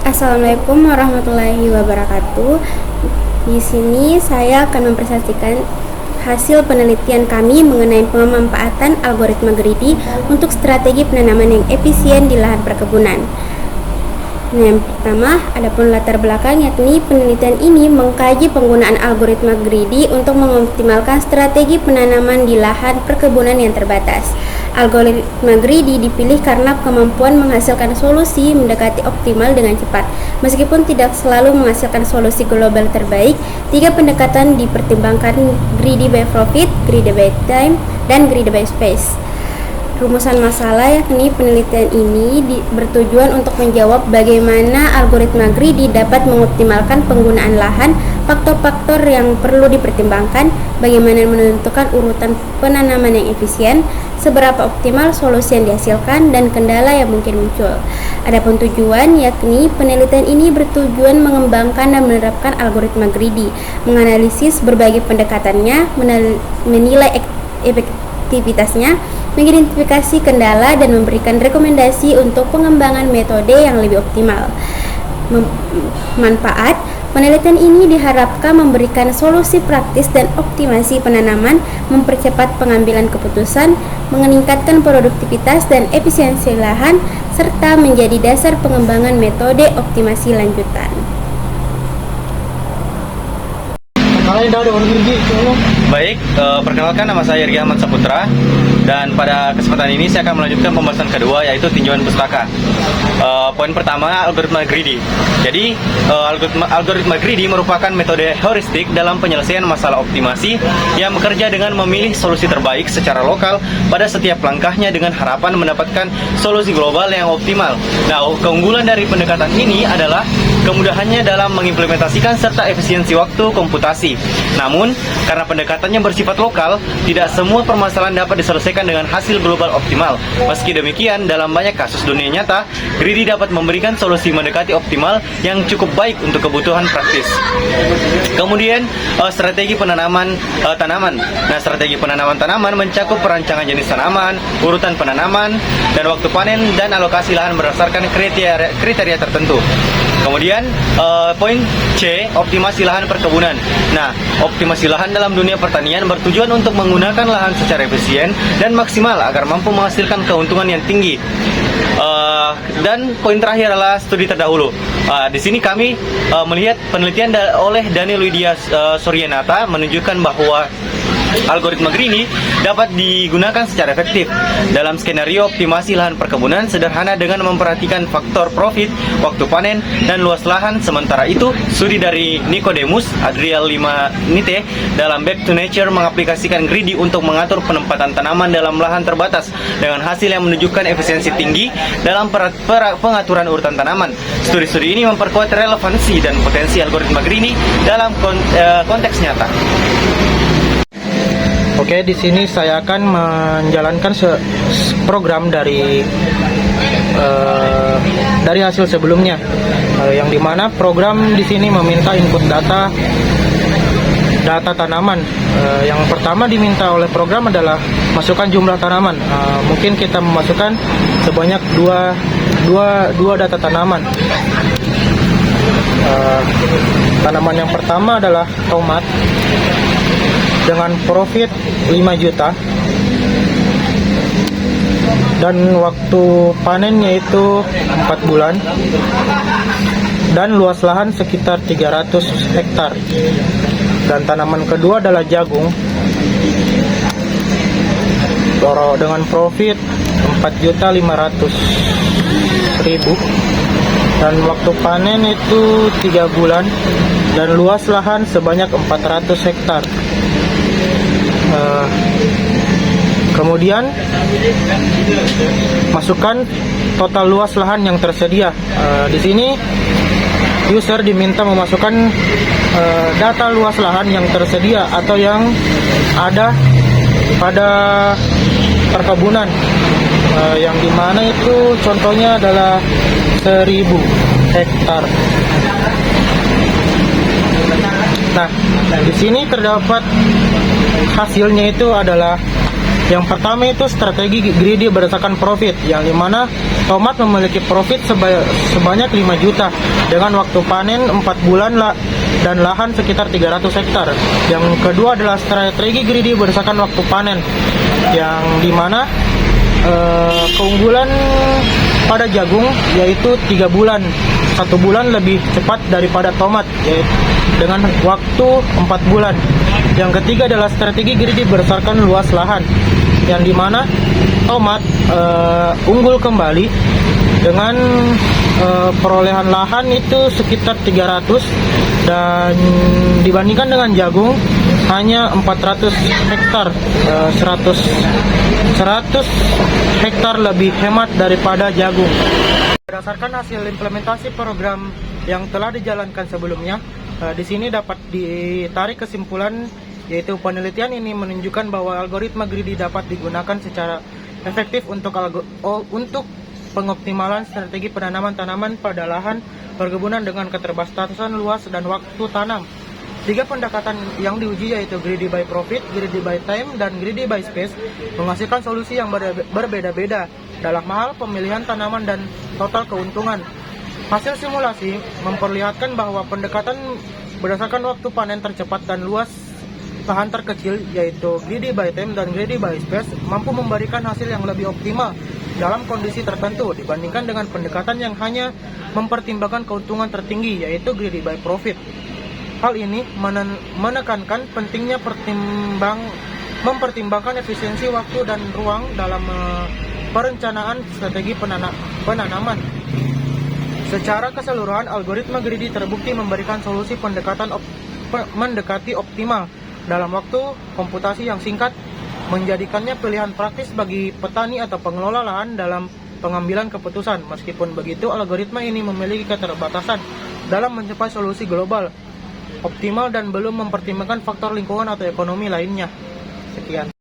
Assalamualaikum warahmatullahi wabarakatuh. Di sini saya akan mempresentasikan hasil penelitian kami mengenai pemanfaatan algoritma greedy untuk strategi penanaman yang efisien di lahan perkebunan. Yang pertama, adapun latar belakang, yakni penelitian ini mengkaji penggunaan algoritma greedy untuk mengoptimalkan strategi penanaman di lahan perkebunan yang terbatas. Algoritma greedy dipilih karena kemampuan menghasilkan solusi mendekati optimal dengan cepat. Meskipun tidak selalu menghasilkan solusi global terbaik, tiga pendekatan dipertimbangkan: greedy by profit, greedy by time, dan greedy by space. Rumusan masalah, yakni penelitian ini bertujuan untuk menjawab bagaimana algoritma greedy dapat mengoptimalkan penggunaan lahan, faktor-faktor yang perlu dipertimbangkan, bagaimana menentukan urutan penanaman yang efisien, seberapa optimal solusi yang dihasilkan, dan kendala yang mungkin muncul. Adapun tujuan, yakni penelitian ini bertujuan mengembangkan dan menerapkan algoritma greedy, menganalisis berbagai pendekatannya, menilai efektivitasnya, mengidentifikasi kendala, dan memberikan rekomendasi untuk pengembangan metode yang lebih optimal. Manfaat penelitian ini diharapkan memberikan solusi praktis dan optimasi penanaman, mempercepat pengambilan keputusan, meningkatkan produktivitas dan efisiensi lahan, serta menjadi dasar pengembangan metode optimasi lanjutan. Baik, perkenalkan, nama saya Irgi Ahmad Saputra, dan pada kesempatan ini saya akan melanjutkan pembahasan kedua, yaitu tinjauan pustaka. Poin pertama, algoritma greedy. Jadi, algoritma greedy merupakan metode heuristik dalam penyelesaian masalah optimasi yang bekerja dengan memilih solusi terbaik secara lokal pada setiap langkahnya dengan harapan mendapatkan solusi global yang optimal. Nah, keunggulan dari pendekatan ini adalah kemudahannya dalam mengimplementasikan serta efisiensi waktu komputasi. Namun, karena pendekatannya bersifat lokal, tidak semua permasalahan dapat diselesaikan dengan hasil global optimal. Meski demikian, dalam banyak kasus dunia nyata, greedy dapat memberikan solusi mendekati optimal yang cukup baik untuk kebutuhan praktis. Kemudian, strategi penanaman tanaman. Nah, strategi penanaman tanaman mencakup perancangan jenis tanaman, urutan penanaman, dan waktu panen, dan alokasi lahan berdasarkan kriteria tertentu. Kemudian poin C, optimasi lahan perkebunan. Nah, optimasi lahan dalam dunia pertanian bertujuan untuk menggunakan lahan secara efisien dan maksimal agar mampu menghasilkan keuntungan yang tinggi. Dan poin terakhir adalah studi terdahulu. Di sini kami melihat penelitian oleh Daniel Widya Suryanata menunjukkan bahwa algoritma greedy dapat digunakan secara efektif dalam skenario optimasi lahan perkebunan sederhana dengan memperhatikan faktor profit, waktu panen, dan luas lahan. Sementara itu, studi dari Nicodemus Adriel Limanite dalam Back to Nature mengaplikasikan greedy untuk mengatur penempatan tanaman dalam lahan terbatas dengan hasil yang menunjukkan efisiensi tinggi dalam pengaturan urutan tanaman. Studi-studi ini memperkuat relevansi dan potensi algoritma greedy dalam konteks nyata. Oke, di sini saya akan menjalankan program dari hasil sebelumnya, yang dimana program di sini meminta input data tanaman. Yang pertama diminta oleh program adalah masukkan jumlah tanaman. Mungkin kita memasukkan sebanyak dua data tanaman. Tanaman yang pertama adalah tomat dengan profit 5 juta dan waktu panennya itu 4 bulan dan luas lahan sekitar 300 hektar. Dan tanaman kedua adalah jagung dengan profit 4.500.000 dan waktu panen itu 3 bulan dan luas lahan sebanyak 400 hektar. Kemudian masukkan total luas lahan yang tersedia. Di sini user diminta memasukkan data luas lahan yang tersedia atau yang ada pada perkebunan, yang dimana itu contohnya adalah 1000 hektar. Nah, di sini terdapat hasilnya itu adalah Yang pertama itu strategi greedy berdasarkan profit, yang dimana tomat memiliki profit sebanyak 5 juta dengan waktu panen 4 bulan dan lahan sekitar 300 hektar. Yang kedua adalah strategi greedy berdasarkan waktu panen, yang dimana keunggulan pada jagung yaitu 3 bulan, 1 bulan lebih cepat daripada tomat yaitu dengan waktu 4 bulan. Yang ketiga adalah strategi greedy berdasarkan luas lahan, yang dimana tomat unggul kembali dengan perolehan lahan itu sekitar 300 dan dibandingkan dengan jagung hanya 400 hektar, 100 hektar lebih hemat daripada jagung. Berdasarkan hasil implementasi program yang telah dijalankan sebelumnya, di sini dapat ditarik kesimpulan, yaitu penelitian ini menunjukkan bahwa algoritma greedy dapat digunakan secara efektif untuk pengoptimalan strategi penanaman tanaman pada lahan perkebunan dengan keterbatasan luas dan waktu tanam. 3 pendekatan yang diuji yaitu greedy by profit, greedy by time, dan greedy by space menghasilkan solusi yang berbeda-beda dalam hal pemilihan tanaman dan total keuntungan. Hasil simulasi memperlihatkan bahwa pendekatan berdasarkan waktu panen tercepat dan luas lahan terkecil yaitu greedy by time dan greedy by space mampu memberikan hasil yang lebih optimal dalam kondisi tertentu dibandingkan dengan pendekatan yang hanya mempertimbangkan keuntungan tertinggi yaitu greedy by profit. Hal ini menekankan pentingnya mempertimbangkan efisiensi waktu dan ruang dalam perencanaan strategi penanaman. Secara keseluruhan, algoritma greedy terbukti memberikan solusi mendekati optimal dalam waktu komputasi yang singkat, menjadikannya pilihan praktis bagi petani atau pengelola lahan dalam pengambilan keputusan. Meskipun begitu, algoritma ini memiliki keterbatasan dalam mencapai solusi global optimal dan belum mempertimbangkan faktor lingkungan atau ekonomi lainnya. Sekian.